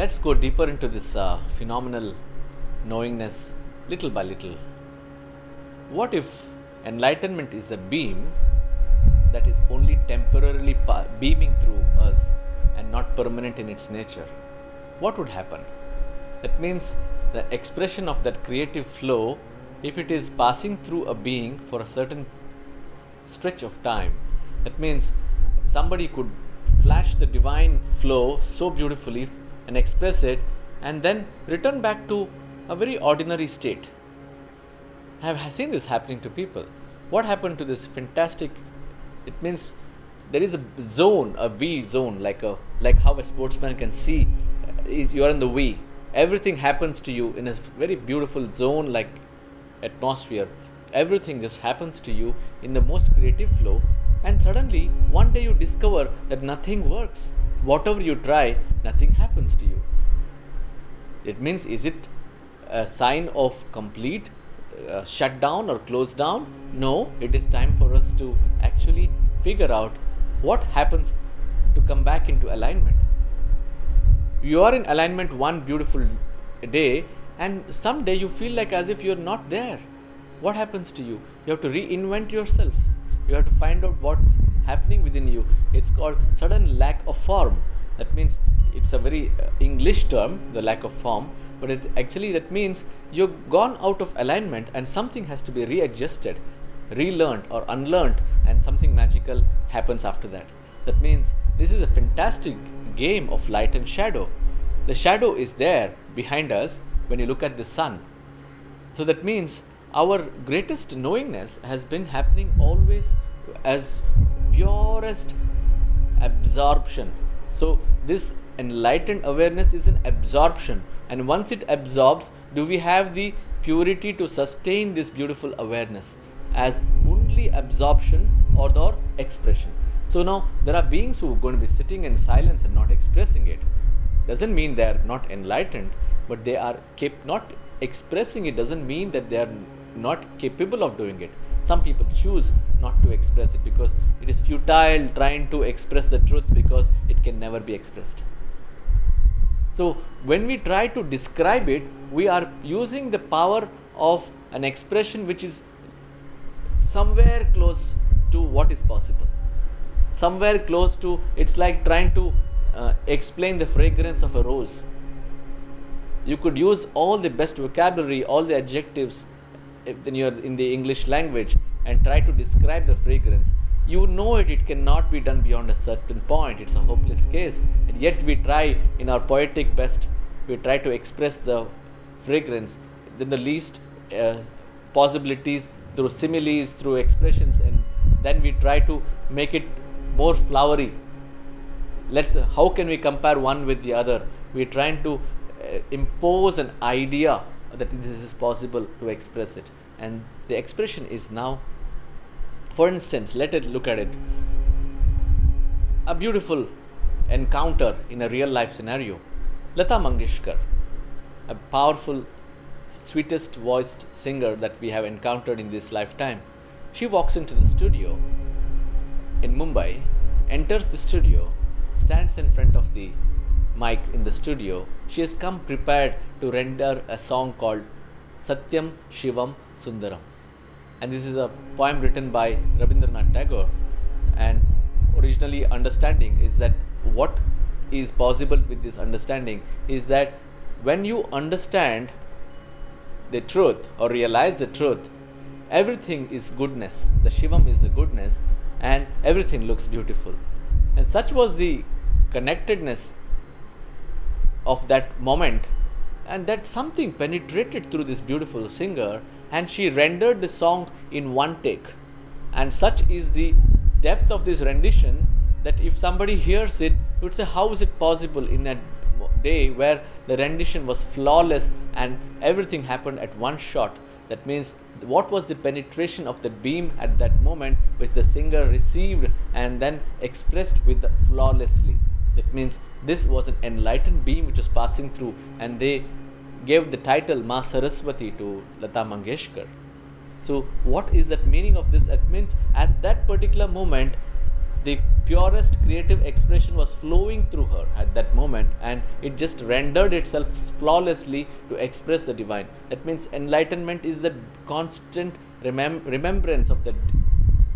Let's go deeper into this phenomenal knowingness little by little. What if enlightenment is a beam that is only temporarily beaming through us and not permanent in its nature? What would happen? That means the expression of that creative flow, if it is passing through a being for a certain stretch of time, that means somebody could flash the divine flow so beautifully and express it and then return back to a very ordinary state. I have seen this happening to people. What happened to this fantastic? It means there is a zone, a V zone, like how a sportsman can see. You are in the V. Everything happens to you in a very beautiful zone, like atmosphere. Everything just happens to you in the most creative flow, and suddenly one day you discover that nothing works. Whatever you try, nothing happens to you. It means, is it a sign of complete shutdown or close down? No, it is time for us to actually figure out what happens to come back into alignment. You are in alignment one beautiful day, and someday you feel like as if you're not there. What happens to you? You have to reinvent yourself. You have to find out what's happening within you. It's called sudden lack of form. That means it's a very English term, the lack of form, but it actually that means you've gone out of alignment and something has to be readjusted, relearned or unlearned, and something magical happens after that. That means this is a fantastic game of light and shadow. The shadow is there behind us when you look at the sun. So that means our greatest knowingness has been happening always as purest absorption. So this enlightened awareness is an absorption, and once it absorbs, do we have the purity to sustain this beautiful awareness as only absorption or the expression? So now there are beings who are going to be sitting in silence and not expressing it. Doesn't mean they are not enlightened, but they are not expressing it doesn't mean that they are not capable of doing it. Some people choose not to express it because it is futile trying to express the truth because it can never be expressed. So when we try to describe it, we are using the power of an expression which is somewhere close to what is possible. Somewhere close to, it's like trying to explain the fragrance of a rose. You could use all the best vocabulary, all the adjectives when you are in the English language and try to describe the fragrance. You know it cannot be done beyond a certain point. It's a hopeless case. And yet we try in our poetic best, we try to express the fragrance in the least possibilities through similes, through expressions, and then we try to make it more flowery. How can we compare one with the other? We're trying to impose an idea that this is possible to express it, and the expression is now, for instance, let us look at it, a beautiful encounter in a real life scenario. Lata Mangeshkar, a powerful, sweetest voiced singer that we have encountered in this lifetime, she walks into the studio in Mumbai, enters the studio, stands in front of the mic in the studio. She has come prepared to render a song called Satyam Shivam Sundaram, and this is a poem written by Rabindranath Tagore. And originally understanding is that what is possible with this understanding is that when you understand the truth or realize the truth, everything is goodness. The Shivam is the goodness, and everything looks beautiful. And such was the connectedness of that moment, and that something penetrated through this beautiful singer, and she rendered the song in one take. And such is the depth of this rendition that if somebody hears it, would say, how is it possible in that day where the rendition was flawless and everything happened at one shot? That means what was the penetration of the beam at that moment which the singer received and then expressed with flawlessly. That means this was an enlightened beam which was passing through, and they gave the title Ma Saraswati to Lata Mangeshkar. So what is that meaning of this? It means at that particular moment the purest creative expression was flowing through her at that moment, and it just rendered itself flawlessly to express the divine. That means enlightenment is the constant remembrance of the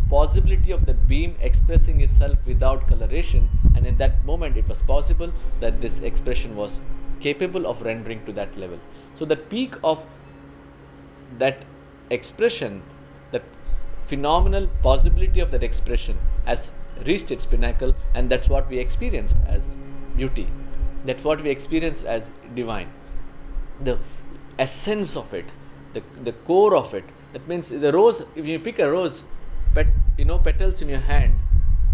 possibility of the beam expressing itself without coloration, and in that moment it was possible that this expression was capable of rendering to that level. So the peak of that expression, the phenomenal possibility of that expression has reached its pinnacle, and that's what we experienced as beauty. That's what we experienced as divine. The essence of it, the core of it. That means the rose, if you pick a rose, petals in your hand,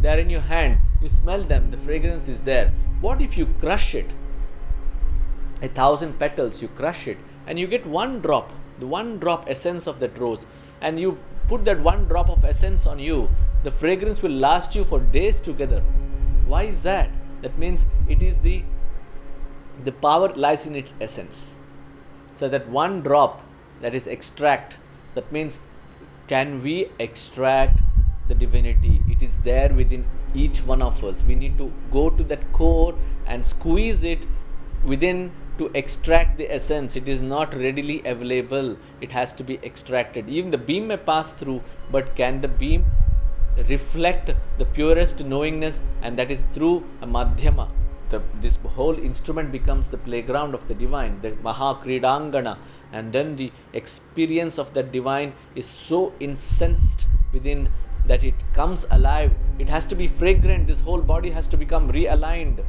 they are in your hand, you smell them, the fragrance is there. What if you crush it? 1,000 petals, you crush it, and you get one drop, the one drop essence of that rose, and you put that one drop of essence on you, the fragrance will last you for days together. Why is that? That means it is the power lies in its essence. So that one drop, that is extract, that means can we extract the divinity? It is there within each one of us. We need to go to that core and squeeze it within to extract the essence. It is not readily available. It has to be extracted. Even the beam may pass through, but can the beam reflect the purest knowingness? And that is through a madhyama. This whole instrument becomes the playground of the divine, the Maha Kridangana, and then the experience of that divine is so incensed within that it comes alive. It has to be fragrant. This whole body has to become realigned.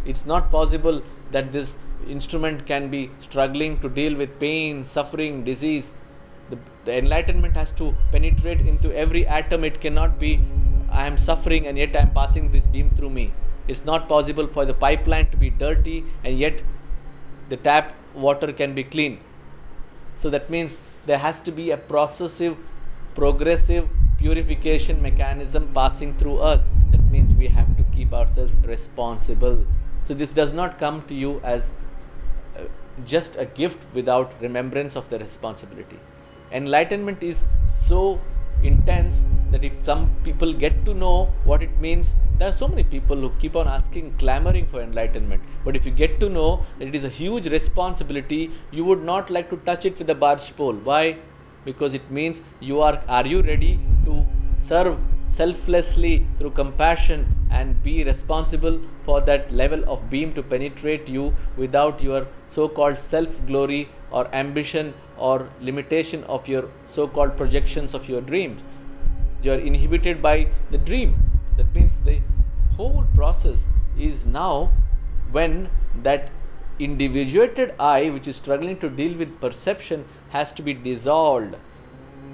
It's not possible that this instrument can be struggling to deal with pain, suffering, disease. The enlightenment has to penetrate into every atom. It cannot be, I am suffering and yet I am passing this beam through me. It's not possible for the pipeline to be dirty and yet the tap water can be clean. So that means there has to be a progressive purification mechanism passing through us. That means we have to keep ourselves responsible. So this does not come to you as just a gift without remembrance of the responsibility. Enlightenment is so intense that if some people get to know what it means, there are so many people who keep on asking, clamoring for enlightenment. But if you get to know that it is a huge responsibility, you would not like to touch it with a barge pole. Why? Because it means are you ready to serve selflessly through compassion and be responsible for that level of beam to penetrate you without your so-called self-glory or ambition or limitation of your so-called projections of your dreams. You are inhibited by the dream. That means the whole process is now when that individuated I, which is struggling to deal with perception, has to be dissolved.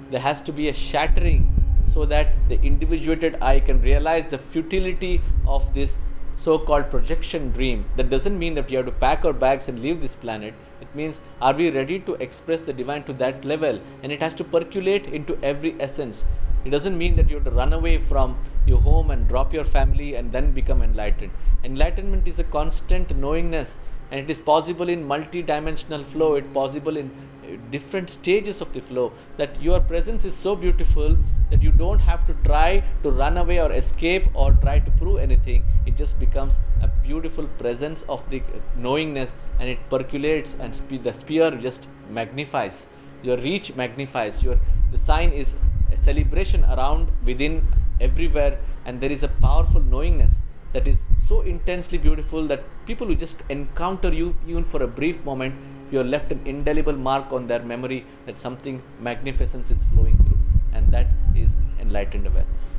There has to be a shattering so that the individuated I can realize the futility of this so-called projection dream. That doesn't mean that we have to pack our bags and leave this planet. It means, are we ready to express the divine to that level? And it has to percolate into every essence. It doesn't mean that you have to run away from your home and drop your family and then become enlightened. Enlightenment is a constant knowingness, and it is possible in multi-dimensional flow. It is possible in different stages of the flow. That your presence is so beautiful that you don't have to try to run away or escape or try to prove anything. It just becomes a beautiful presence of the knowingness, and it percolates, and the sphere just magnifies. Your reach magnifies. The sign is a celebration around, within, everywhere, and there is a powerful knowingness that is so intensely beautiful that people who just encounter you even for a brief moment, you are left an indelible mark on their memory that something magnificent is flowing through, and that is enlightened awareness.